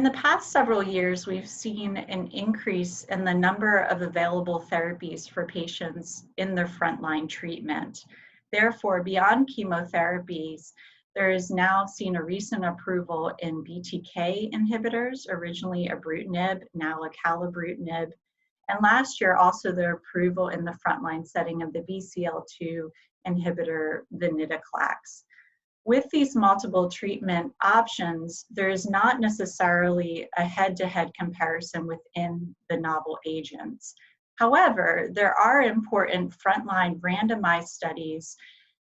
In the past several years, we've seen an increase in the number of available therapies for patients in their frontline treatment. Therefore, beyond chemotherapies, there is now seen a recent approval in BTK inhibitors, originally ibrutinib, now acalabrutinib, and last year also the approval in the frontline setting of the BCL2 inhibitor venetoclax. With these multiple treatment options, there is not necessarily a head-to-head comparison within the novel agents. However, there are important frontline randomized studies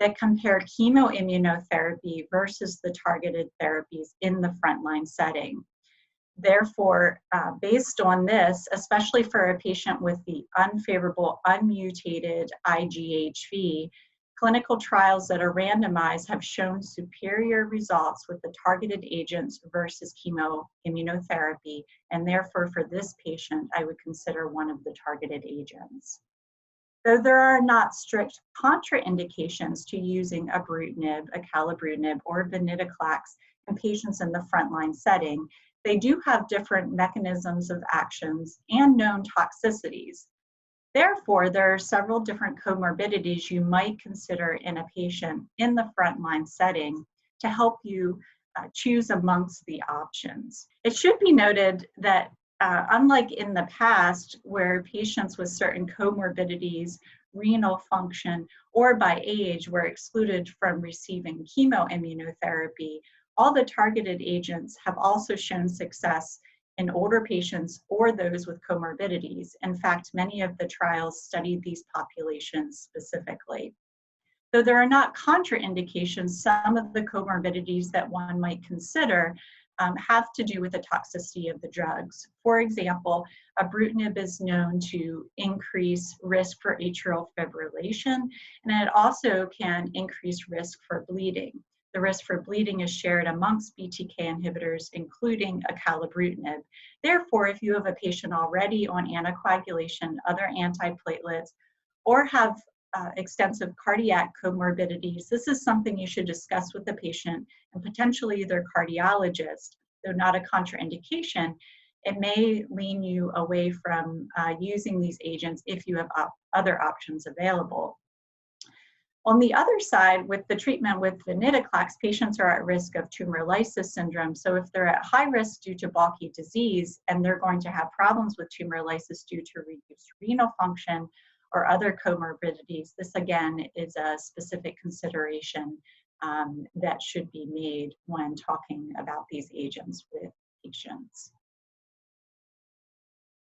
that compare chemoimmunotherapy versus the targeted therapies in the frontline setting. Therefore, based on this, especially for a patient with the unfavorable unmutated IGHV, clinical trials that are randomized have shown superior results with the targeted agents versus chemoimmunotherapy, and therefore for this patient, I would consider one of the targeted agents. Though there are not strict contraindications to using ibrutinib, acalabrutinib, or venetoclax in patients in the frontline setting, they do have different mechanisms of actions and known toxicities. Therefore, there are several different comorbidities you might consider in a patient in the frontline setting to help you choose amongst the options. It should be noted that unlike in the past where patients with certain comorbidities, renal function, or by age were excluded from receiving chemoimmunotherapy, all the targeted agents have also shown success in older patients or those with comorbidities. In fact, many of the trials studied these populations specifically. Though there are not contraindications, some of the comorbidities that one might consider have to do with the toxicity of the drugs. For example, ibrutinib is known to increase risk for atrial fibrillation, and it also can increase risk for bleeding. The risk for bleeding is shared amongst BTK inhibitors, including acalabrutinib. Therefore, if you have a patient already on anticoagulation, other antiplatelets, or have extensive cardiac comorbidities, this is something you should discuss with the patient and potentially their cardiologist. Though not a contraindication, it may lean you away from using these agents if you have other options available. On the other side, with the treatment with venetoclax, patients are at risk of tumor lysis syndrome. So if they're at high risk due to bulky disease and they're going to have problems with tumor lysis due to reduced renal function or other comorbidities, this again is a specific consideration that should be made when talking about these agents with patients.